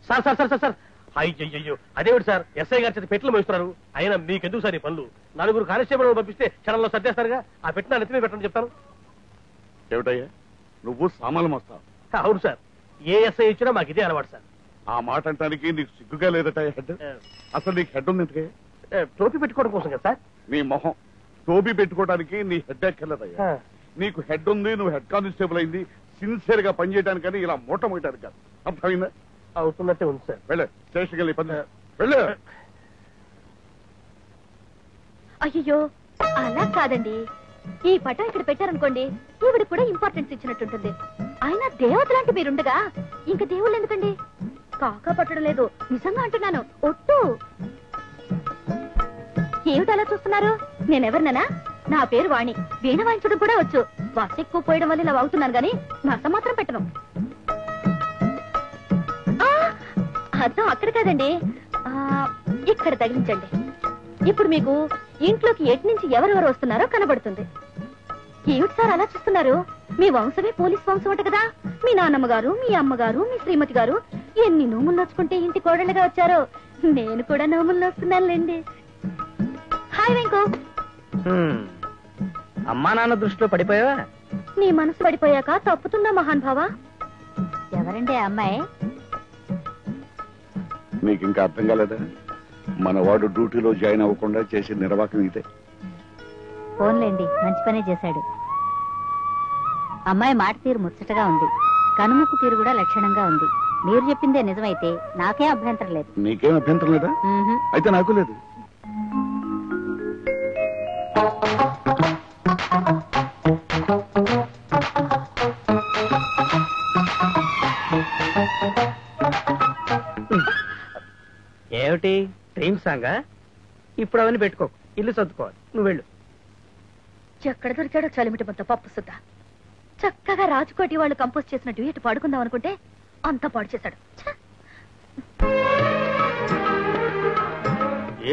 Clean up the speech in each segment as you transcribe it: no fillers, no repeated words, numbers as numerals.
Sir sir sir sir sir అయ్యో అదేమిటి sir SI గారి చేత పెట్టెలు మోస్తున్నారు. అయినా మీకెందుకు సార్ ఈ పనులు? నలుగురు కానిస్టేబుల్ పంపిస్తే క్షణంలో సర్దేస్తారుగా. ఆ పెట్టిన నెత్తిమీ పెట్టని చెప్తాను. ఏమిటయ్యా నువ్వు సామాన్లు మోస్తావు? అవును సార్, ఏ ఎస్ఐ ఇచ్చినా మాకు ఇదే అలవాటు సార్. ఆ మాట అంటానికి నీకు సిగ్గుగా లేదట హెడ్? అసలు నీకు హెడ్ ఉంది ఎందుకే? టోపీ పెట్టుకోవడం కోసం కదా సార్. నీ మొహం టోపీ పెట్టుకోవడానికి నీ హెడ్ ఎక్కర్లేదయ్యా. నీకు హెడ్ ఉంది, నువ్వు హెడ్ కానిస్టేబుల్ అయింది సిన్సియర్ గా పనిచేయడానికని ఇలా మూట మోయడానికి కాదు. అర్థమైందా? అవుతున్నట్టే ఉంది సార్. వెళ్ళే స్టేషన్కి వెళ్ళి పని వెళ్ళు. అయ్యో అలా కాదండి, ఈ పటం ఇక్కడ పెట్టారనుకోండి ఈవిడ కూడా ఇంపార్టెన్స్ ఇచ్చినట్టుంటుంది. అయినా దేవత లాంటి మీరుండగా ఇంకా దేవుళ్ళు ఎందుకండి? కాకా పట్టడం లేదు, నిజంగా అంటున్నాను. ఒట్టు. ఏమిటి అలా చూస్తున్నారు? నేనెవరిననా? నా పేరు వాణి. వీణ వాయించడం కూడా వచ్చు. బస్ ఎక్కువ పోయడం వల్ల ఇలా అవుతున్నాను గాని నష్ట మాత్రం పెట్టను. అర్థం అక్కడ కాదండి, ఇక్కడ తగిలించండి. ఇప్పుడు మీకు ఇంట్లోకి ఎటు నుంచి ఎవరెవరు వస్తున్నారో కనబడుతుంది. ఏమిటి సార్ అలా చూస్తున్నారు? మీ వంశమే పోలీస్ వంశం అంట కదా. మీ నాన్నమ్మ గారు, మీ అమ్మగారు, మీ శ్రీమతి గారు ఎన్ని నోములు నోచుకుంటే ఇంటి కోడళ్ళగా వచ్చారో. నేను కూడా నోములు నోస్తున్నానులేండి. హాయ్ వెంకు. అమ్మా నాన్న దృష్టిలో పడిపోయావా? నీ మనసు పడిపోయాక తప్పుతుందా మహాన్ భావా? ఎవరండి ఆ అమ్మాయి? నీకు ఇంకా అర్థం కాలేదా? మన వాడు డ్యూటీలో జాయిన్ అవ్వకుండా చేసే నిర్వాహకం ఇదే. ఫోన్లేండి, మంచి పనే చేశాడు. అమ్మాయి మాట తీరు ముచ్చటగా ఉంది, కనుముక్కు తీరు కూడా లక్షణంగా ఉంది. మీరు చెప్పిందే నిజమైతే నాకేం అభ్యంతరం లేదు. నీకేం అభ్యంతరం లేదా? అయితే నాకు లేదు. ఏమిటి డ్రీమ్ సాంగా? ఇప్పుడు అవన్నీ పెట్టుకో, ఇల్లు సర్దుకోవాలి. నువ్వు వెళ్ళు. ఎక్కడ దొరికాడో చలిమిటి మొత్తం పప్పు సుద్దా. చక్కగా రాజకోటి వాళ్ళు కంపోజ్ చేసిన డ్యూయట్ పాడుకుందాం అనుకుంటే అంతా పాడు చేశాడు.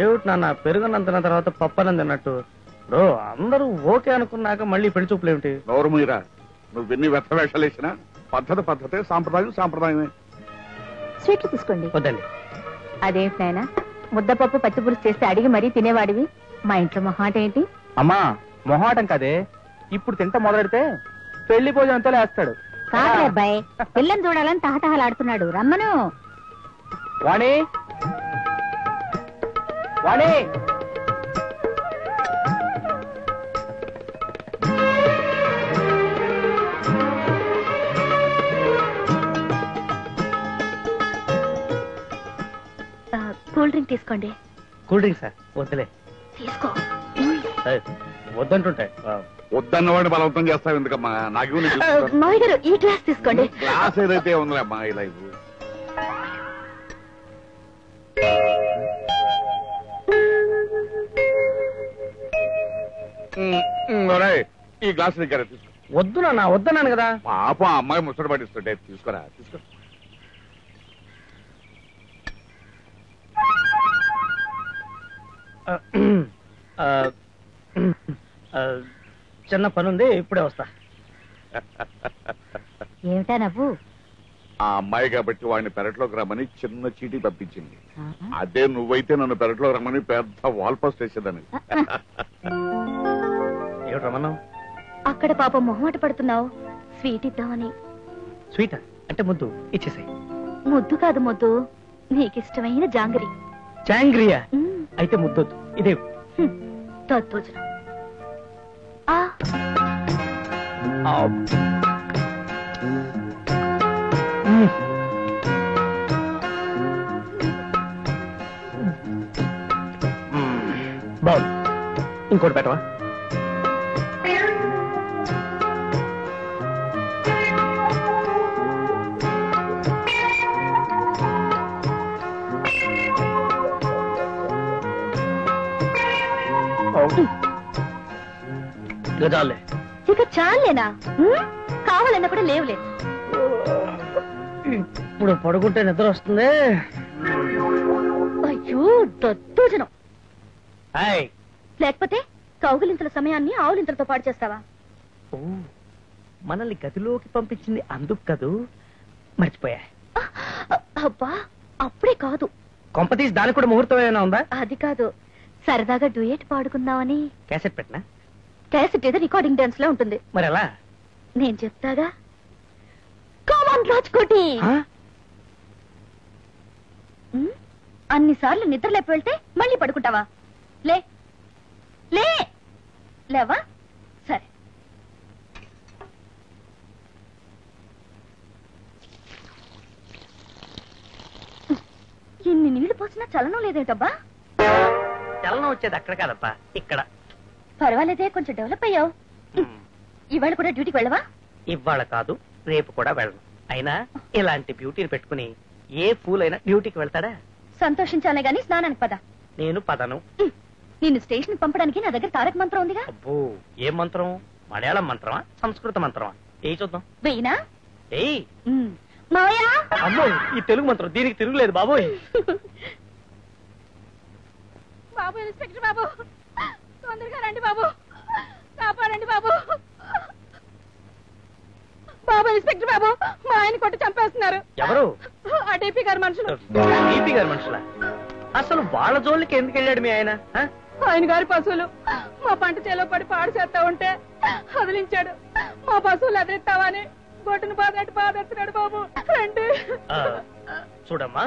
ఏమిటి నాన్న పెరుగునందున తర్వాత పప్పనంది అన్నట్టు? అందరూ ఓకే అనుకున్నాక మళ్ళీ పెళ్లి చూపులు ఏమిటి? నోరు మీరా, నువ్వు ఎన్ని వ్యర్థ వేషాలు వేసినా పద్ధతే, సాంప్రదాయం సాంప్రదాయమే. స్వీట్లు తీసుకోండి. వద్దండి. అదేంటి నాయనా, ముద్దపప్పు పచ్చి పులుసు చేస్తే అడిగి మరీ తినేవాడివి. మా ఇంట్లో మొహాట ఏంటి? అమ్మా మొహాటం కదే, ఇప్పుడు తింట మొదలెడితే పెళ్లి భోజనంతో లేస్తాడు. కాదు అబ్బాయి, పిల్లని చూడాలని తహతహలాడుతున్నాడు. రమ్మను. వాణి వాణి. కూల్ డ్రింక్ తీసుకోండి. Cool drink sir? వద్దులే. తీసుకో. వద్దంటుంటాయి. వద్దన్నవాడిని బలవంతం చేస్తావు ఎందుకమ్మా? నాకు మావి గారు ఈ గ్లాస్ తీసుకోండి. గ్లాస్ ఏదైతే ఉందిలే అమ్మా. ఇలా ఈ గ్లాస్ దగ్గర తీసుకో. వద్దు నాన్న, వద్దన్నాను కదా. పాప అమ్మాయి ముచ్చట పడిస్తుంటే తీసుకోరా. తీసుకో. చిన్న పనుంది, ఇప్పుడే వస్తా. ఏమిటా నవ్వు? ఆ అమ్మాయి కాబట్టి వాడిని పెరట్లోకి రమ్మని చిన్న చీటీ పంపించింది. అదే నువ్వైతే నన్ను పెరట్లోకి రమ్మని పెద్ద వాల్ పోస్ట్ వేసేదాన్ని. ఏమిటి రమ్మన్నావు? అక్కడ పాప మొహమాట పడుతున్నావు, స్వీట్ ఇద్దామని. స్వీటా? అంటే ముద్దు ఇచ్చేసాయి. ముద్దు కాదు, ముద్దు నీకిష్టమైన జాంగ్రీ. జాంగ్రియా? అయితే ముద్దొద్దు, ఇదే తద్భోజనం. బాగుంది, ఇంకోటి పెట్టవా? చాలే. ఇక చాలేనా? కావాలన్నా కూడా లేవులే. ఇప్పుడు పడుకుంటే నిద్ర వస్తుంది. అయ్యో దద్దోజనం. లేకపోతే కౌగులింతల సమయాన్ని ఆవులింతలతో పాడు చేస్తావా? మనల్ని గదిలోకి పంపించింది అందుకు కదూ, మర్చిపోయా. అబ్బా అప్పుడే కాదు. కొంపతీసి దానికి కూడా ముహూర్తం ఏమైనా ఉందా? అది కాదు, సరదాగా డ్యూయట్ పాడుకుందామని. క్యాసెట్ పెట్టినా? క్యాసెట్ ఏదో రికార్డింగ్ డాన్స్ లో ఉంటుంది. మరి ఎలా? నేను చెప్తాగా. కామన్ రాజ్కోటి. అన్నిసార్లు నిద్ర లేపి వెళ్తే మళ్ళీ పడుకుంటావా? లే లే లేవా? సరే. ఇన్ని నీళ్లు పోసినా చలనం లేదేటబ్బా? చలనం వచ్చేది అక్కడ కాదప్పా, ఇక్కడ. పర్వాలేదే, కొంచెం డెవలప్ అయ్యావు. ఇవాళ కూడా డ్యూటీకి వెళ్ళవా? ఇవాళ కాదు, రేపు కూడా వెళ్ళను. అయినా ఇలాంటి బ్యూటీని పెట్టుకుని ఏ ఫూల్ అయినా డ్యూటీకి వెళ్తాడా? సంతోషించాలే గాని స్నానానికి పద. నేను పదను. నిన్ను స్టేషన్ పంపడానికి నా దగ్గర తారక మంత్రం ఉందిగా. అబ్బో, ఏ మంత్రం? మలయాళం మంత్రమా, సంస్కృత మంత్రమా? ఏ చూద్దాం. వెయ్యినా? ఏయ్ మాయా. అమ్మో, ఈ తెలుగు మంత్రం దీనికి తిరుగులేదు బాబోయ్. బాబు, ఇన్స్పెక్టర్ బాబు, తొందరగా రండి బాబు, కాపాడండి బాబు. బాబు, ఇన్స్పెక్టర్ బాబు, మా ఆయన కొట్టి చంపేస్తున్నారు. ఎవరు? ఆ డీపీ గారి మనుషులు. డీపీ గారి మనుషులా? అసలు వాళ్ళ జోలికి ఎందుకు వెళ్ళాడు మీ ఆయన? ఆయన గారి పశువులు మా పంట చేలో పడి పాడు చేస్తా ఉంటే వదిలించాడు. మా పశువులు ఎదిరిస్తావని గొడ్డును బాధట్టు బాధేస్తున్నాడు బాబు. రండి. చూడమ్మా,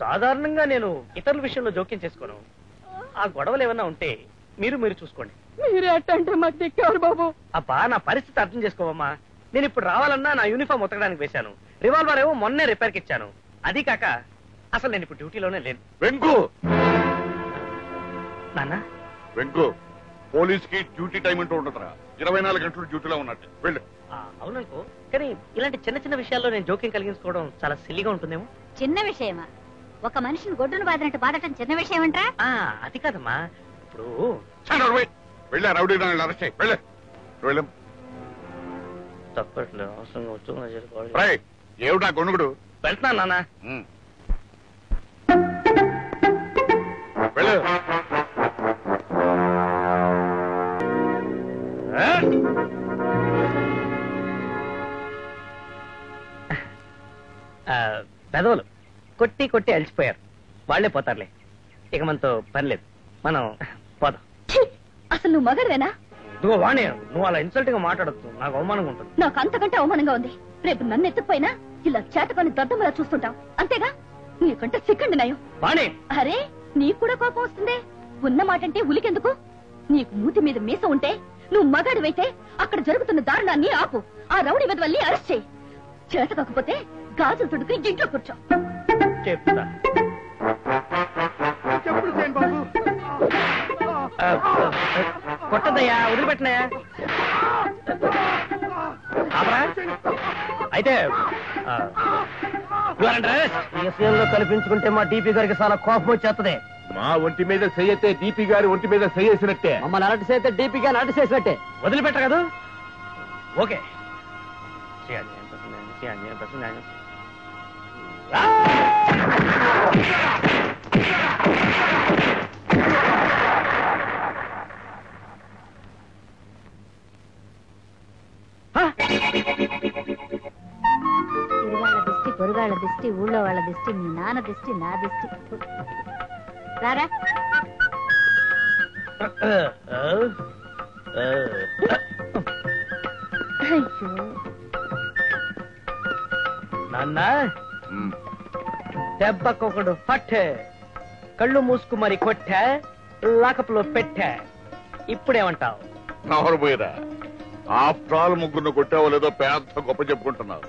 సాధారణంగా నేను ఇతరుల విషయంలో జోక్యం చేసుకోను. ఆ గొడవలు ఏమన్నా ఉంటే మీరు చూసుకోండి. మీరే అట్టంటే మాకు దిక్కేవారు బాబు. అబ్బా, నా పరిస్థితి అర్థం చేసుకోవమ్మా. నేను ఇప్పుడు రావాలన్నా నా యూనిఫామ్ ఉతకడానికి వేశాను. రివాల్వర్ ఏమో మొన్నే రిపేర్కి ఇచ్చాను. అది కాక అసలు నేను ఇప్పుడు డ్యూటీలోనే లేను. వెంకు, నాన్న. వెంకు, పోలీస్ కి డ్యూటీ టైం అంటూ ఉండదురా. 24 గంటలు డ్యూటీలో ఉన్నట్టు వెళ్ళు. అవుననుకో, కానీ ఇలాంటి చిన్న చిన్న విషయాల్లో నేను జోక్యం కలిగించుకోవడం చాలా సిల్లిగా ఉంటుందేమో. చిన్న విషయమా? ఒక మనిషిని గొడ్డును బాధినట్టు బాధటం చిన్న విషయం అంటా? అది కాదమ్మా. ఇప్పుడు వెళ్ళా రౌడీ అరెస్ట్ చేయి. వెళ్ళే వెళ్ళం. తప్పట్లేదు, అవసరంగా వచ్చు. ఏమిటా గొనుగుడు? వెళ్తున్నాను నాన్న. వెళ్ళు. పెదవులు కొట్టి కొట్టి అలిసిపోయారు. వాళ్లే పోతారులే, ఇక మనతో పని లేదు. మనం పోదాం. అసలు నువ్వు మగడవేనా? నువ్వు వాణి, నువ్వు అలా ఇన్సల్ట్ గా మాట్లాడద్దు, నాకు అవమానంగా ఉంటుంది. నాకు అంతకంటే అవమానంగా ఉంది. రేపు నన్ను ఎత్తుకుపోయినా ఇలా చేతకొని దద్దమలా చూస్తుంటావు, అంతేగా? నీకంటే సిక్కండి నయం. వాణి, అరే నీకు కూడా కోపం వస్తుందే. ఉన్న మాటంటే ఉలికెందుకు? నీకు మూతి మీద మీస ఉంటే, నువ్వు మగాడివైతే అక్కడ జరుగుతున్న దారుణాన్ని ఆపు. ఆ రౌడీ వెదవల్ని అరెస్ట్ చేయి. చేత కాకపోతే గాజులు తుడుకు ఇంట్లో కూర్చో. చెప్తా. కొట్టదయ్యా, వదిలిపెట్టినాయా? అయితే విషయంలో కల్పించుకుంటే మా డీపీ గారికి చాలా కోపం వచ్చేస్తుంది. మా ఒంటి మీద సయ్యతే డీపీ గారి ఒంటి మీద సయ్యేసినట్టే. మమ్మల్ని అలర్ట్ చేస్తే డీపీ గారిని అలర్ట్ చేసినట్టే. వదిలిపెట్ట కదా? ఓకే. తిరుగాళ్ళ దిష్టి, పొరుగాళ్ళ దిష్టి, ఊళ్ళో వాళ్ళ దిష్టి, మీ నాన్న దిష్టి, నా దిష్టి. రారా. అయ్యో నాన్న, దెబ్బకొకడు పట్టే, కళ్ళు మూసుకు మరి కొట్టా, లాకప్లో పెట్టా. ఇప్పుడేమంటావు? నవరు పోయిరా. ఆఫ్టర్ ఆల్ ముగ్గురు కొట్టావో లేదో పెద్ద గొప్ప చెప్పుకుంటున్నారు.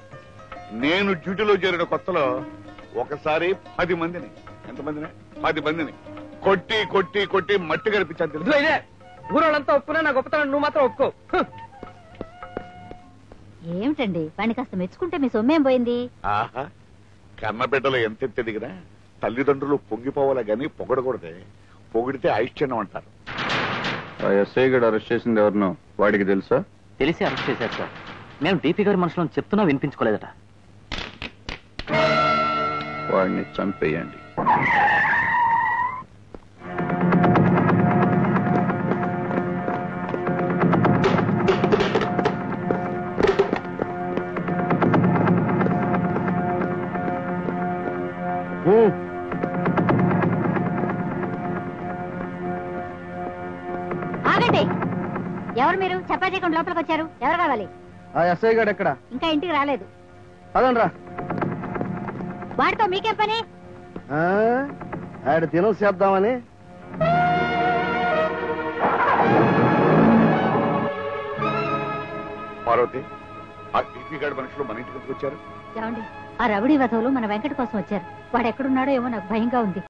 నేను డ్యూటీలో చేరిన కొత్తలో ఒకసారి 10 మందిని, ఎంతమందిని? 10 మందిని కొట్టి కొట్టి కొట్టి మట్టి కనిపించాను తెలుసు. ఇదే ఊరోళ్ళంతా ఒప్పుకున్నా నా గొప్పతనం నువ్వు మాత్రం ఒప్పుకో. ఏమిటండి, వాడిని కాస్త మెచ్చుకుంటే మీ సొమ్మేం పోయింది? ఆహా, కన్న బిడ్డలు ఎంత ఎదిగినా తల్లిదండ్రులు పొంగిపోవాలా గాని పొగడకూడదే. పొగిడితే ఐశ్చర్యం అంటారు. ఎస్ఐ గడు అరెస్ట్ చేసింది ఎవరినో వాడికి తెలుసా? తెలిసి అరెస్ట్ చేశారు సార్. మేము డీపీ గారి మనుషులను చెప్తున్నా వినిపించుకోలేదట. వాడిని చంపేయండి. ఆగండి. ఎవరు మీరు? చెప్పా చేయకుండా లోపలికి వచ్చారు. ఎవరు కావాలి? ఆ ఎస్ఐ గారు ఎక్కడ? ఇంకా ఇంటికి రాలేదు. పదండి రా. వాడితో మీకేం పని? ఆడ తినం చేద్దామని. పార్వతి, ఆ టీపీ గాడి మనుషులు మన ఇంటికి వచ్చారు. ఏమండి, ఆ రౌడీ వధవులు మన వెంకట కోసం వచ్చారు. వాడు ఎక్కడున్నాడో ఏమో నాకు భయంగా ఉంది.